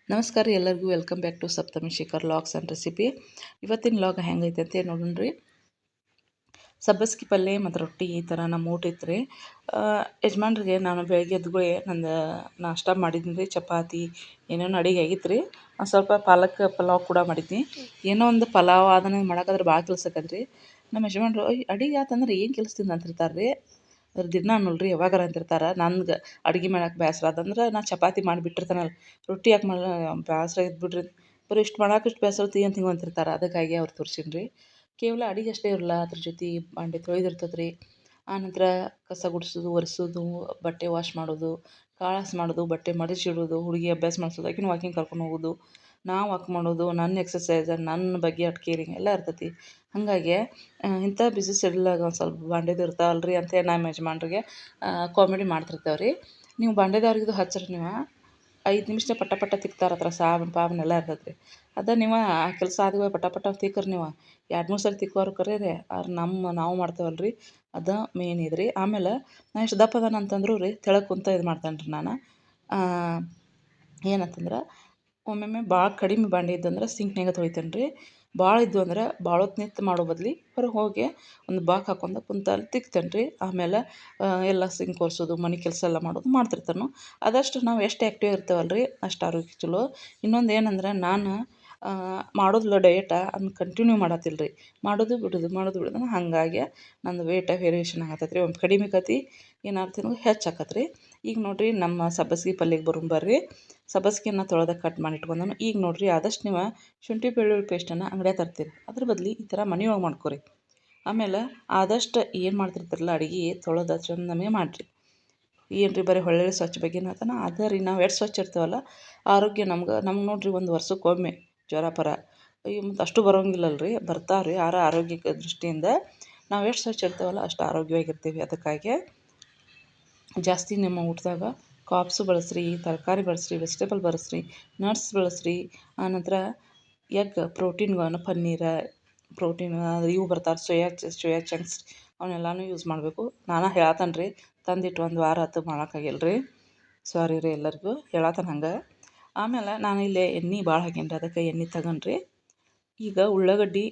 ನಮಸ್ಕಾರ ರೀ ಎಲ್ಲರಿಗೂ welcome back to Saptami Shikhar logs and recipe. ಇವತ್ತಿನ ಲಾಗ್ ಹೆಂಗೈತೆ ಅಂತ ನೋಡೋಣ್ರಿ. ಸಬ್ಬಸ್ಗಿ ಪಲ್ಯ ಮತ್ತು ರೊಟ್ಟಿ ಈ ಥರ ನಮ್ಮ ಊಟ ಇತ್ತು ರೀ. ಯಜಮಾನ್ರಿಗೆ ನಾನು ಬೆಳಗ್ಗೆ ಎದ್ದುಗಳೇ ನಂದು ನಾಷ್ಟ ಮಾಡಿದ್ದೀನಿ ರೀ. ಚಪಾತಿ ಏನೇನೋ ಅಡುಗೆ ಆಗಿತ್ತು ರೀ. ಸ್ವಲ್ಪ ಪಾಲಕ್ ಪಲಾವ್ ಕೂಡ ಮಾಡಿದ್ನಿ. ಏನೋ ಒಂದು ಪಲಾವ್ ಅದನ್ನು ಮಾಡೋಕ್ಕಾದ್ರೆ ಭಾಳ ಕೆಲಸ ಆಕತ್ರಿ. ನಮ್ಮ ಯಜಮಾನ್ರು ಅಡುಗೆ ಆತಂದ್ರೆ ಏನು ಕೆಲಸದಿಂದ ಅಂತಿರ್ತಾರೆ ರೀ. ಅದ್ರ ದಿನ ಅನ್ನೋಲ್ರಿ ಯಾವಾಗಾರ ಅಂತಿರ್ತಾರೆ. ನನ್ಗೆ ಅಡುಗೆ ಮಾಡಕ್ಕೆ ಬೇಸರ ಅದಂದ್ರೆ ನಾ ಚಪಾತಿ ಮಾಡಿಬಿಟ್ಟಿರ್ತಾನಲ್ಲ, ರೊಟ್ಟಿ ಯಾಕೆ ಮಾಡಲ್ಲ ಬೇಸರ ಇದ್ಬಿಡ್ರಿ ಬರೀ ಇಷ್ಟು ಮಾಡಕ್ಕೆ ಇಷ್ಟು ಬೇಸರ ಅಂತ ಹಿಂಗೆ ಅಂತಿರ್ತಾರೆ. ಅದಕ್ಕಾಗಿ ಅವ್ರು ತೋರ್ಸೀನಿ ರೀ. ಕೇವಲ ಅಡುಗೆ ಅಷ್ಟೇ ಇರಲ್ಲ, ಅದ್ರ ಜೊತೆ ಬಾಂಡೆ ತೊಳೆದಿರ್ತದೆ ರೀ. ಆನಂತರ ಕಸ ಗುಡಿಸೋದು, ಒರೆಸೋದು, ಬಟ್ಟೆ ವಾಶ್ ಮಾಡೋದು, ಕಾಳಾಸ್ ಮಾಡೋದು, ಬಟ್ಟೆ ಮಡಿಸಿಡೋದು, ಹುಡುಗಿ ಅಭ್ಯಾಸ ಮಾಡಿಸೋದು, ಆಕಿನ ವಾಕಿಂಗ್ ಕರ್ಕೊಂಡು ಹೋಗೋದು, ನಾವು ವಾಕ್ ಮಾಡೋದು, ನನ್ನ ಎಕ್ಸಸೈಸ್, ನನ್ನ ಬಗ್ಗೆ ಅಟ್ ಕೇರಿಂಗ್ ಎಲ್ಲ ಇರ್ತೈತಿ. ಹಾಗಾಗಿ ಇಂಥ ಬಿಸಿ ಶೆಡ್ಯೂಲಾಗ ಒಂದು ಸ್ವಲ್ಪ ಬಾಂಡೆದು ಇರ್ತಾವಲ್ರಿ ಅಂತೇಳಿ ನಮ್ಮ ಯಜಮಾನ್ರಿಗೆ ಕಾಮಿಡಿ ಮಾಡ್ತಿರ್ತೇವೆ ರೀ. ನೀವು ಬಾಂಡೆದವ್ರಿಗಿದು ಹಚ್ಚಿರಿ, ನೀವು 5 ನಿಮಿಷ ಪಟ ಪಟ ತಿಕ್ತಾರೆ. ಹತ್ರ ಸಾಬೂನು ಪಾಬೂನು ಎಲ್ಲ ಇರ್ತೈತೆ ರೀ. ಅದ ನೀವು ಆ ಕೆಲಸ ಆದ್ಮೇಲೆ ಪಟ ಪಟ ತಿಕ್ಕರಿ. ನೀವು 2-3 ಸಲ ತಿಕ್ಕೋರು ಕರೆ ರೀ. ಆದ್ರೆ ನಾವು ಮಾಡ್ತೇವಲ್ಲ ರೀ, ಅದು ಮೇನ್ ಇದು ರೀ. ಆಮೇಲೆ ನಾ ಎಷ್ಟು ದಪ್ಪ ಅದಾನ ಅಂತಂದ್ರು ರೀ ತೆಳಗೆ ಕುಂತ ಇದು ಮಾಡ್ತಾನೆ ರೀ. ನಾನು ಏನಂತಂದ್ರೆ ಒಮ್ಮೊಮ್ಮೆ ಭಾಳ ಕಡಿಮೆ ಬಾಂಡೆ ಇದ್ದಂದ್ರೆ ಸಿಂಕ್ನಾಗ ತೊಳಿತೇನೆ ರೀ. ಭಾಳ ಇದ್ವು ಅಂದ್ರೆ ಭಾಳ ಹೊತ್ತು ನಿಂತು ಮಾಡೋ ಬದ್ಲಿ ಹೊರಗೆ ಹೋಗಿ ಒಂದು ಬಾಕ್ ಹಾಕೊಂಡು ಕುಂತಲ್ಲಿ ತಿಕ್ತೇನೆ ರೀ. ಆಮೇಲೆ ಎಲ್ಲ ಸಿಂಕ್ ಒರೆಸೋದು, ಮನೆ ಕೆಲಸ ಎಲ್ಲ ಮಾಡೋದು ಮಾಡ್ತಿರ್ತಾನೆ. ಅದಷ್ಟು ನಾವು ಎಷ್ಟು ಆ್ಯಕ್ಟಿವ್ ಇರ್ತೇವಲ್ಲ ರೀ ಅಷ್ಟು ಆರೋಗ್ಯ ಚಲೋ. ಇನ್ನೊಂದು ಏನಂದ್ರೆ ನಾನು ಮಾಡೋದಿಲ್ಲ ಡಯಟ, ಅದನ್ನ ಕಂಟಿನ್ಯೂ ಮಾಡತ್ತಿಲ್ಲ ರೀ. ಮಾಡೋದು ಬಿಡೋದು ಹಾಗಾಗಿ ನಂದು ವೇಟ ವೇರಿಯೇಷನ್ ಆಗತ್ತೈತೆ ರೀ. ಒಮ್ಮೆ ಕಡಿಮೆ ಆಕತಿ, ಏನಾಗ್ತೀನಿ ಹೆಚ್ಚು ಆಕತ್ತೆ ರೀ. ಈಗ ನೋಡಿರಿ ನಮ್ಮ ಸಬ್ಬಸ್ಗೆ ಪಲ್ಯಕ್ಕೆ ಬರೋಣ ಬರ್ರಿ. ಸಬ್ಬಸ್ಗೆನ ತೊಳೆದ ಕಟ್ ಮಾಡಿ ಇಟ್ಕೊಂಡನು. ಈಗ ನೋಡಿರಿ ಆದಷ್ಟು ನೀವು ಶುಂಠಿ ಬೆಳ್ಳುಳ್ಳಿ ಪೇಸ್ಟನ್ನು ಅಂಗಡಿಯಾಗ ತರ್ತೀರಿ, ಅದ್ರ ಬದಲಿ ಈ ಥರ ಮನೆಯೊಳಗೆ ಮಾಡ್ಕೊರಿ. ಆಮೇಲೆ ಆದಷ್ಟು ಏನು ಮಾಡ್ತಿರ್ತಾರಲ್ಲ ಅಡುಗೆ ತೊಳೆದ ಚಂದನೇ ಮಾಡಿರಿ. ಏನು ರೀ ಬರೀ ಹೊಳ್ಳೆ ಸ್ವಚ್ಛ ಬಗ್ಗೆನೇ ಆತನ ಅದೇ ರೀ. ನಾವು ಎಷ್ಟು ಸ್ವಚ್ಛ ಇರ್ತೇವಲ್ಲ ಆರೋಗ್ಯ ನಮ್ಗೆ ನೋಡಿರಿ. ಒಂದು ವರ್ಷಕ್ಕೊಮ್ಮೆ ಜ್ವರ ಪರ ಮತ್ತು ಅಷ್ಟು ಬರೋಂಗಿಲ್ಲಲ್ಲ ರೀ, ಬರ್ತಾವೆ ರೀ. ಆರೋಗ್ಯಕ್ಕೆ ದೃಷ್ಟಿಯಿಂದ ನಾವು ಎಷ್ಟು ಸ್ವಚ್ಛ ಇರ್ತೇವಲ್ಲ ಅಷ್ಟು ಆರೋಗ್ಯವಾಗಿರ್ತೀವಿ. ಅದಕ್ಕಾಗಿ ಜಾಸ್ತಿ ನಿಮ್ಮ ಊಟದಾಗ ಕಾಪ್ಸು ಬಳಸ್ರಿ, ತರಕಾರಿ ಬಳಸ್ರಿ, ವೆಜಿಟೇಬಲ್ ಬಳಸ್ರಿ, ನಟ್ಸ್ ಬಳಸ್ರಿ. ಆನಂತರ ಎಗ್ ಪ್ರೋಟೀನ್ಗಳನ್ನು ಪ್ರೋಟೀನ್ ಇವು ಬರ್ತಾವೆ ಸೋಯಾ ಚಂಕ್ಸ್, ಅವನ್ನೆಲ್ಲನೂ ಯೂಸ್ ಮಾಡಬೇಕು. ನಾನು ಹೇಳತ್ತೇನೆ ರೀ. ತಂದಿಟ್ಟು 1 ವಾರ ಆಯ್ತು ಮಾಡೋಕ್ಕಾಗಿಲ್ಲ ರೀ. ಸಾರಿ ರೀ ಎಲ್ಲರಿಗೂ ಹೇಳತ್ತೇನೆ ಹಂಗೆ. ಆಮೇಲೆ ನಾನು ಇಲ್ಲೇ ಎಣ್ಣೆ ಭಾಳ ಹಾಕೀನಿ ರೀ, ಅದಕ್ಕೆ ಎಣ್ಣೆ ತಗೊಂಡ್ರಿ. ಈಗ ಉಳ್ಳಾಗಡ್ಡಿ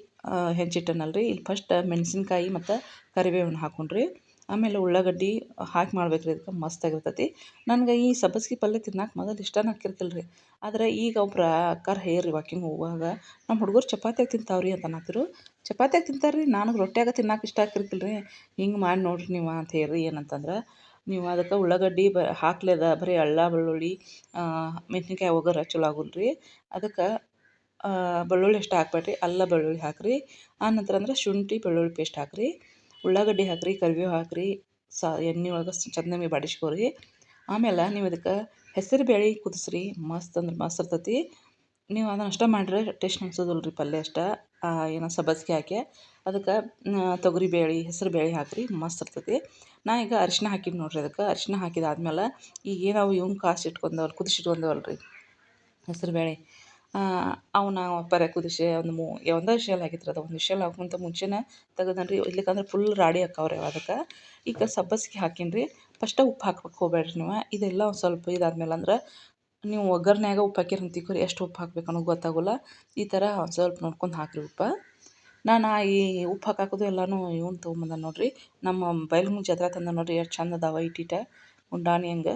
ಹೆಚ್ಚಿಟ್ಟನಲ್ಲ ರೀ. ಇಲ್ಲಿ ಫಸ್ಟ್ ಮೆಣಸಿನ್ಕಾಯಿ ಮತ್ತು ಕರಿಬೇವನ್ನ ಹಾಕೊಂಡ್ರಿ. ಆಮೇಲೆ ಉಳ್ಳಾಗಡ್ಡಿ ಹಾಕಿ ಮಾಡ್ಬೇಕು ರೀ. ಇದಕ್ಕೆ ಮಸ್ತಾಗಿರ್ತೈತಿ. ನನಗೆ ಈ ಸಬ್ಬಸ್ಗೆ ಪಲ್ಯ ತಿನ್ನಕ್ಕೆ ಮೊದಲು ಇಷ್ಟನೇ ಆಕ್ಕಿರ್ತಿಲ್ಲ ರೀ. ಆದರೆ ಈಗ ಒಬ್ರು ಅಕ್ಕಾರ ಹೇರಿ ವಾಕಿಂಗ್ ಹೋಗುವಾಗ, ನಮ್ಮ ಹುಡುಗರು ಚಪಾತಿಯಾಗ ತಿಂತಾವ್ರಿ ಅಂತ ಅನ್ನತ್ತಿರು. ಚಪಾತಿಯಾಗ ತಿಂತಾರೆ ರೀ, ನನಗೆ ರೊಟ್ಟಿಯಾಗ ತಿನ್ನಕ್ಕೆ ಇಷ್ಟ ಆಕ್ಕಿರ್ತಿಲ್ಲ ರೀ. ಹಿಂಗೆ ಮಾಡಿ ನೋಡಿರಿ ನೀವು ಅಂತ ಹೇಳಿ. ಏನಂತಂದ್ರೆ ನೀವು ಅದಕ್ಕೆ ಉಳ್ಳಾಗಡ್ಡಿ ಹಾಕ್ಲೇದ ಬರೀ ಅಲ್ಲ ಬೆಳ್ಳುಳ್ಳಿ ಮೆಣಸಿನ್ಕಾಯಿ ಒಗರ ಚಲೋ ಆಗೋಲ್ಲ ರೀ. ಅದಕ್ಕೆ ಬೆಳ್ಳುಳ್ಳಿ ಅಷ್ಟು ಹಾಕ್ಬೇಡ್ರಿ, ಅಲ್ಲ ಬೆಳ್ಳುಳ್ಳಿ ಹಾಕಿರಿ. ಆನಂತರ ಅಂದ್ರೆ ಶುಂಠಿ ಬೆಳ್ಳುಳ್ಳಿ ಪೇಸ್ಟ್ ಹಾಕಿರಿ, ಉಳ್ಳಾಗಡ್ಡಿ ಹಾಕಿರಿ, ಕರಿಬೇವು ಹಾಕಿರಿ, ಎಣ್ಣೆ ಒಳಗೆ ಚೆನ್ನಾಗಿ ಬಾಡಿಸ್ಕೊರಿ. ಆಮೇಲೆ ನೀವು ಇದಕ್ಕೆ ಹೆಸರು ಬೇಳೆ ಕುದಿಸ್ರಿ. ಮಸ್ತ್ ಅಂದ್ರೆ ಮಸ್ತ್ ಇರ್ತೈತಿ. ನೀವು ಅದನ್ನು ಅಷ್ಟೇ ಮಾಡಿದ್ರೆ ಟೇಸ್ಟ್ ಅನ್ಸೋದಿಲ್ಲ ರೀ ಪಲ್ಯ ಅಷ್ಟೇ. ಏನೋ ಸಬ್ಬಸ್ಗೆ ಹಾಕಿ ಅದಕ್ಕೆ ತೊಗರಿ ಬೇಳೆ ಹೆಸರು ಬೇಳೆ ಹಾಕಿರಿ, ಮಸ್ತ್ ಇರ್ತೈತಿ. ನಾ ಈಗ ಅರಿಶಿನ ಹಾಕಿನಿ ನೋಡಿರಿ. ಅದಕ್ಕೆ ಅರಿಶಿನ ಹಾಕಿದಾದ್ಮೇಲೆ ಈಗ ನಾವು ಇವ್ನ ಕುದಿಸಿಟ್ಕೊಂಡವಲ್ಲ ರೀ ಹೆಸರು ಬೇಳೆ, ಅವನ್ನ ಕುದಿಸಿ ಒಂದೇ ವಿಷಲ್ ಆಗಿತ್ತು ಅದು. ಒಂದು ವಿಷಲ್ ಆಗೋಕ್ಕಿಂತ ಮುಂಚೆನೇ ತೆಗೆದನು ರೀ, ಇಲ್ಲಕಂದ್ರೆ ಫುಲ್ ರಾಡಿ ಹಾಕವ್ರಿ. ಅದಕ್ಕೆ ಈಗ ಸಬ್ಬಸ್ಗೆ ಹಾಕೀನಿ ರೀ. ಫಸ್ಟೇ ಉಪ್ಪು ಹಾಕ್ಬೇಕು ಹೋಗ್ಬೇಡ್ರಿ ನೀವು. ಇದೆಲ್ಲ ಒಂದು ಸ್ವಲ್ಪ ಇದಾದ್ಮೇಲೆ ಅಂದ್ರೆ ನೀವು ಒಗ್ಗರ್ನ್ಯಾಗ ಉಪ್ಪು ಹಾಕಿರಿ ಅಂತ ತಿಳ್ಕೊರಿ, ಎಷ್ಟು ಉಪ್ಪು ಹಾಕ್ಬೇಕು ಅನ್ನೋದು ಗೊತ್ತಾಗೋಲ್ಲ. ಈ ಥರ ಒಂದು ಸ್ವಲ್ಪ ನೋಡ್ಕೊಂಡು ಹಾಕಿರಿ ಉಪ್ಪು. ನಾನು ಈ ಉಪ್ಪು ಹಾಕೋದು ಎಲ್ಲನೂ ಇವ್ನು ತೊಗೊಂಬಂದ ನೋಡಿರಿ. ನಮ್ಮ ಬೈಲಹೊಂಗಲ ಜಾತ್ರೆ ತಂದ ನೋಡಿರಿ. ಎಷ್ಟು ಚಂದ ಅದಾವ ಇಟ್ಟಿಟ ಉಂಡಾಣಿ ಹಂಗೆ.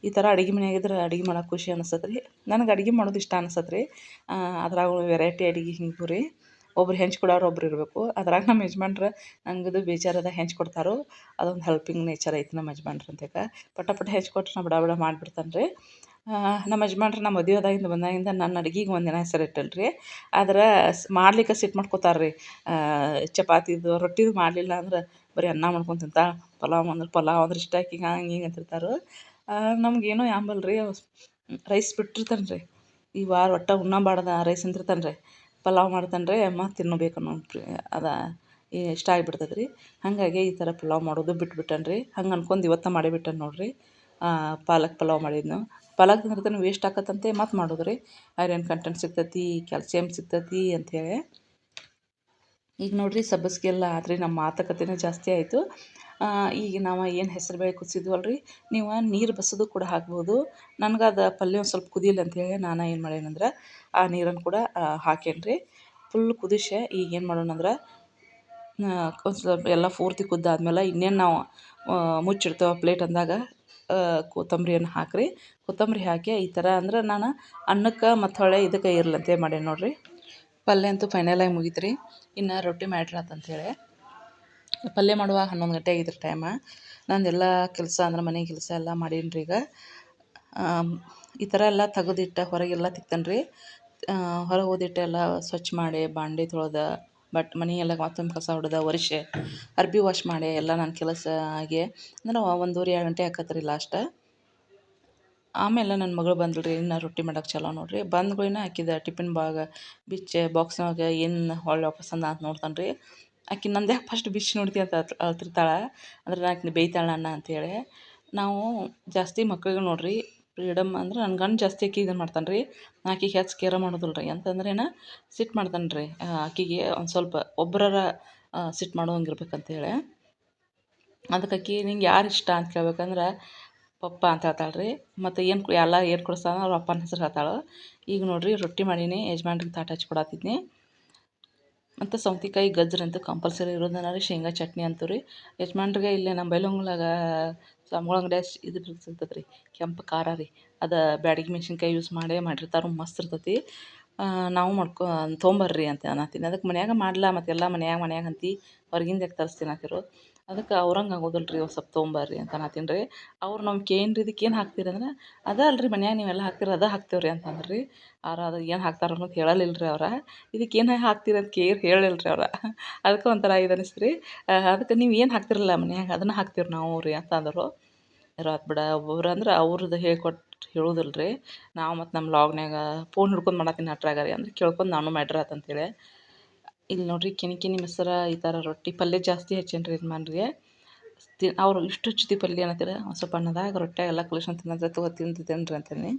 ಈ ಥರ ಅಡುಗೆ ಮನೆಯಾಗಿದ್ರೆ ಅಡುಗೆ ಮಾಡೋಕೆ ಖುಷಿ ಅನಿಸ್ತದೆ ರೀ. ನನಗೆ ಅಡುಗೆ ಮಾಡೋದು ಇಷ್ಟ ಅನಿಸ್ತದೆ ರೀ. ಅದ್ರಾಗ ವೆರೈಟಿ ಅಡುಗೆ ಹಿಂಗೆ ರೀ. ಒಬ್ರು ಹೆಂಚ್ಕೊಡೋರು ಒಬ್ರು ಇರಬೇಕು. ಅದ್ರಾಗ ನಮ್ಮ ಯಜಮಾನ್ರು ನಂಗದು ಬೇಜಾರದ ಹೆಂಚ್ಕೊಡ್ತಾರೋ. ಅದೊಂದು ಹೆಲ್ಪಿಂಗ್ ನೇಚರ್ ಐತೆ ನಮ್ಮ ಯಜಮಾನ್ರು ಅಂತೇಕ. ಪಟ ಪಟ ಹೆಚ್ಕೊಟ್ರೆ ನಾ ಬಡ ಮಾಡಿಬಿಡ್ತಾನೆ ರೀ. ನಮ್ಮ ಯಜಮಾನ್ರು ನಮ್ಮ ಮದುವೆ ಬಂದಾಗಿಂದ ನನ್ನ ಅಡುಗೆಗೆ ಒಂದಿನ ಹೆಸರು ಇಟ್ಟಲ್ಲ ರೀ. ಆದ್ರೆ ಮಾಡ್ಲಿಕ್ಕೆ ಸಿಟ್ಟು ಮಾಡ್ಕೊತಾರೆ ರೀ. ಚಪಾತಿದು ರೊಟ್ಟಿದು ಮಾಡಲಿಲ್ಲ ಅಂದ್ರೆ ಬರೀ ಅನ್ನ ಮಾಡ್ಕೊಂಡು ತಿಂತಾಳೆ, ಪಲಾವ್ ಅಂದ್ರೆ ಇಷ್ಟ ಆಕಿಗೆ ಹಂಗೆ ಹಿಂಗೆ ಅಂತಿರ್ತಾರೆ. ನಮಗೇನೋ ಯಾಂಬಲ್ ರೀ. ರೈಸ್ ಬಿಟ್ಟಿರ್ತಾನೆ ರೀ. ಈ ವಾರ ಒಟ್ಟು ಉಣ್ಣಬಾರ್ದು ರೈಸ್ ಅಂತಿರ್ತಾನೆ ರೀ. ಪಲಾವ್ ಮಾಡ್ತಾನೆ ರೀ, ಮತ್ತು ತಿನ್ನಬೇಕು ಅನ್ನೋ ಅದು ಇಷ್ಟ ಆಗಿಬಿಡ್ತದೆ ರೀ. ಹಾಗಾಗಿ ಈ ಥರ ಪಲಾವ್ ಮಾಡೋದು ಬಿಟ್ಬಿಟ್ಟಾನೆ ರೀ. ಹಂಗೆ ಅನ್ಕೊಂಡು ಇವತ್ತು ಮಾಡಿಬಿಟ್ಟಾನೆ ನೋಡಿರಿ. ಪಾಲಕ್ ಪಲಾವ್ ಮಾಡಿದ್ನು. ಪಾಲಕ್ ತಿಂದ್ರೆ ವೇಸ್ಟ್ ಆಕತ್ತಂತೆ ಮತ್ತು ಮಾಡೋದು ರೀ. ಐರನ್ ಕಂಟೆಂಟ್ ಸಿಗ್ತೈತಿ, ಕ್ಯಾಲ್ಸಿಯಮ್ ಸಿಗ್ತೈತಿ ಅಂಥೇಳಿ. ಈಗ ನೋಡಿರಿ ಸಬ್ಬಸ್ಗೆಲ್ಲ ಆದರೆ ನಮ್ಮ ಮಾತುಕತೆನೇ ಜಾಸ್ತಿ ಆಯಿತು. ಈಗ ನಾವು ಏನು ಹೆಸರುಬೇಳೆ ಕುದಿಸಿದ್ವಲ್ಲ ರೀ, ನೀವು ನೀರು ಬಸೋದು ಕೂಡ ಹಾಕ್ಬೋದು. ನನಗೆ ಅದು ಪಲ್ಯ ಒಂದು ಸ್ವಲ್ಪ ಕುದಿಯಲಿ ಅಂಥೇಳಿ ನಾನು ಏನು ಮಾಡೇನಂದ್ರೆ ಆ ನೀರನ್ನು ಕೂಡ ಹಾಕೇನಿ ರೀ. ಫುಲ್ ಕುದಿಸಿ ಈಗ ಏನು ಮಾಡೋಣಂದ್ರೆ ಒಂದು ಸ್ವಲ್ಪ ಎಲ್ಲ ಪೂರ್ತಿ ಕುದ್ದಾದ್ಮೇಲೆ ಇನ್ನೇನು ನಾವು ಮುಚ್ಚಿಡ್ತೇವೆ ಪ್ಲೇಟ್ ಅಂದಾಗ ಕೊತ್ತಂಬರಿಯನ್ನು ಹಾಕಿರಿ. ಕೊತ್ತಂಬರಿ ಹಾಕಿ ಈ ಥರ ಅಂದ್ರೆ ನಾನು ಅನ್ನಕ್ಕೆ ಮತ್ತು ಹೊಳ್ಳಿ ಇದಕ್ಕೆ ಇರ್ಲಂತೆ ಮಾಡೇನಿ ನೋಡಿರಿ. ಪಲ್ಯ ಅಂತೂ ಫೈನಲಾಗಿ ಮುಗೀತು ರೀ. ಇನ್ನು ರೊಟ್ಟಿ ಮಾಡ್ರಾತಂಥೇಳಿ ಪಲ್ಯ ಮಾಡುವಾಗ 11 ಗಂಟೆ ಆಗಿತ್ತು ರೀ ಟೈಮ. ನಂದೆಲ್ಲ ಕೆಲಸ ಅಂದ್ರೆ ಮನೆ ಕೆಲಸ ಎಲ್ಲ ಮಾಡೀನಿ ರೀ. ಈಗ ಈ ಥರ ಎಲ್ಲ ತೆಗೆದಿಟ್ಟು ಹೊರಗೆಲ್ಲ ತಿಕ್ತೇನೆ ರೀ. ಹೊರಗೆ ಹೋದಿಟ್ಟು ಎಲ್ಲ ಸ್ವಚ್ಛ ಮಾಡಿ ಬಾಂಡೆ ತೊಳೆದ ಮನೆ ಎಲ್ಲ ಮತ್ತೊಮ್ಮೆ ಕಸ ಹೊಡೆದ ಒರೆಸಿ ಅರ್ಬಿ ವಾಶ್ ಮಾಡಿ ಎಲ್ಲ ನನ್ನ ಕೆಲಸ ಆಗಿ ಅಂದ್ರೆ 1:30-2 ಗಂಟೆ ಆಕತ್ತೆ ರೀ ಲಾಸ್ಟ್. ಆಮೇಲೆ ನನ್ನ ಮಗಳು ಬಂದ್ಳು ರೀ. ಇನ್ನು ರೊಟ್ಟಿ ಮಾಡೋಕೆ ಚಲೋ ನೋಡಿರಿ. ಬಂದ್ಗಳಿನ ಆಕಿದ ಟಿಫಿನ್ ಬಿಚ್ಚಿ ಬಾಕ್ಸ್ನಾಗ ಏನು ಹೊಳ್ಳಿ ವಾಪಸ್ ಅಂದ ಅಂತ ನೋಡ್ತಾನೆ ರೀ. ಆಕೆ ನಂದು ಯಾಕೆ ಫಸ್ಟ್ ಬಿಚ್ಚಿ ನೋಡ್ತಿ ಅಂತ ಅಳ್ತಿರ್ತಾಳೆ. ಅಂದ್ರೆ ಆಕೆ ಬೈತಾಳೆ ನನ್ನ ಅಂಥೇಳಿ. ನಾವು ಜಾಸ್ತಿ ಮಕ್ಳಿಗೆ ನೋಡಿರಿ ಫ್ರೀಡಮ್ ಅಂದ್ರೆ ನನ್ನ ಗಂಡ ಜಾಸ್ತಿ ಆಕಿಗೆ ಇದನ್ನು ಮಾಡ್ತಾನೆ ರೀ. ಆಕೆಗೆ ಹೆಚ್ಚು ಕೇರ್ ಮಾಡೋದಿಲ್ಲ ರೀ. ಅಂತಂದ್ರೇನ ಸಿಟ್ಟು ಮಾಡ್ತಾನೆ ರೀ. ಆಕೆಗೆ ಒಂದು ಸ್ವಲ್ಪ ಒಬ್ಬರಾರ ಸಿಟ್ಟು ಮಾಡೋಂಗೆ ಇರ್ಬೇಕಂತೇಳಿ. ಅದಕ್ಕೆ ಆಕೆ ನಿಂಗೆ ಯಾರು ಇಷ್ಟ ಅಂತ ಕೇಳ್ಬೇಕಂದ್ರೆ ಪಪ್ಪ ಅಂತ ಹೇಳ್ತಾಳೆ ರೀ. ಮತ್ತು ಎಲ್ಲ ಏನು ಕೊಡಿಸ್ತಾನೆ ಅವ್ರ ಅಪ್ಪನ ಹೆಸರು ಹೇಳ್ತಾಳೆ. ಈಗ ನೋಡಿರಿ ರೊಟ್ಟಿ ಮಾಡೀನಿ, ಯಜಮಾನ್ರಿಗೆ ತಾಟ ಹಚ್ಚಿ ಕೊಡತ್ತಿದ್ನಿ. ಮತ್ತು ಸೌತೆಕಾಯಿ ಗಜ್ಜರಂತೂ ಕಂಪಲ್ಸರಿ ಇರೋದನ್ನ ರೀ. ಶೇಂಗಾ ಚಟ್ನಿ ಅಂತೂ ರೀ ಯಜಮಾನ್ರಿಗೆ ಇಲ್ಲೇ ನಮ್ಮ ಬೈಲಹೊಂಗಲಾಗ ಅಂಗಡಿ ಇದು ಸಿಗ್ತದೆ ರೀ, ಕೆಂಪು ಖಾರ ರೀ. ಅದು ಬ್ಯಾಡಗಿ ಮೆಣಸಿನ್ಕಾಯಿ ಯೂಸ್ ಮಾಡಿರ್ತಾರೆ, ಮಸ್ತ್ ಇರ್ತೈತಿ. ನಾವು ತೊಗೊಂಬರ್ರಿ ಅಂತ ಅನ್ನತ್ತೀನಿ. ಅದಕ್ಕೆ ಮನ್ಯಾಗ ಮಾಡ್ಲಾ ಮತ್ತು ಎಲ್ಲ ಮನ್ಯಾಗ ಅಂತಿ ಹೊರಗಿಂದ ಯಾಕೆ ತರಿಸ್ತೀನಿ ಅಂತಿರು. ಅದಕ್ಕೆ ಅವ್ರಂಗೆ ಆಗೋದಿಲ್ಲ ರೀ, ಒಂದು ಸ್ವಲ್ಪ ತೊಗೊಂಬರ್ರಿ ಅಂತ ಅನ್ನತ್ತೀನಿ ರೀ. ಅವ್ರು ನಮ್ಗೆ ಏನು ರೀ ಇದಕ್ಕೆ ಏನು ಹಾಕ್ತೀರಿ ಅಂದ್ರೆ ಅದೇ ಅಲ್ರಿ ಮನ್ಯಾಗ ನೀವೆಲ್ಲ ಹಾಕ್ತೀರಿ ಅದೇ ಹಾಕ್ತೇವೆ ರೀ ಅಂತಂದ್ರೆ ರೀ. ಅದು ಏನು ಹಾಕ್ತಾರೆ ಅನ್ನೋದು ಹೇಳಲಿಲ್ಲ ರೀ ಅವ್ರು. ಇದಕ್ಕೆ ಏನು ಹಾಕ್ತೀರಿ ಅಂತ ಹೇಳಿಲ್ಲ ರೀ ಅವ್ರು. ಅದಕ್ಕೆ ಒಂಥರ ಇದು ಅನಿಸ್ತು ರೀ. ಅದಕ್ಕೆ ನೀವು ಏನು ಹಾಕ್ತಿರಲ್ಲ ಮನ್ಯಾಗ ಅದನ್ನು ಹಾಕ್ತೀವಿ ನಾವು ರೀ ಅಂತ ಅಂದರು. ಇರಾತ್ ಬಿಡ, ಒಬ್ಬೊಬ್ರು ಅಂದ್ರೆ ಅವ್ರದ್ದು ಹೇಳೋದಿಲ್ಲ ರೀ. ನಾವು ಮತ್ತು ನಮ್ಮ ಲಾಗ್ನ್ಯಾಗ ಫೋನ್ ಹಿಡ್ಕೊಂಡು ಮಾಡತ್ತೀನಿ ಅಟ್ರಾಗ ರೀ ಅಂದ್ರೆ ಕೇಳ್ಕೊಂಡು ನಾನು ಮಾಡ್ರಾತಂತೇಳಿ. ಇಲ್ಲಿ ನೋಡಿರಿ ಕಿನಿ ಮೊಸರು ಈ ಥರ ರೊಟ್ಟಿ ಪಲ್ಯ ಜಾಸ್ತಿ ಹಚ್ಚೇನಿ ರೀ ಯಜಮಾನ್ರಿಗೆ. ಅವರು ಇಷ್ಟು ಹಚ್ಚಿತಿ ಪಲ್ಯ ಅನ್ನತ್ತೀರ, ಒಂದು ಸ್ವಲ್ಪ ಅನ್ನದಾಗ ರೊಟ್ಟಿ ಎಲ್ಲ ಕಲಿಸ್ಕೊಂಡು ತಿನ್ನಂದ್ರೆ ತಗೋ ತಿಂತೀನಿ ಅಂತೀನಿ.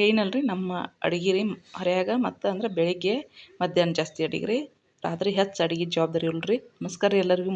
ಏನಲ್ರಿ ನಮ್ಮ ಅಡುಗೆ ರೀ ಹರ್ಯಾಗ. ಮತ್ತು ಅಂದ್ರೆ ಬೆಳಿಗ್ಗೆ ಮಧ್ಯಾಹ್ನ ಜಾಸ್ತಿ ಅಡುಗೆ ರೀ, ರಾತ್ರಿ ಹೆಚ್ಚು ಅಡುಗೆ ಜವಾಬ್ದಾರಿ ಇಲ್ರಿ. ನಮಸ್ಕಾರ ರೀ ಎಲ್ಲರಿಗೂ.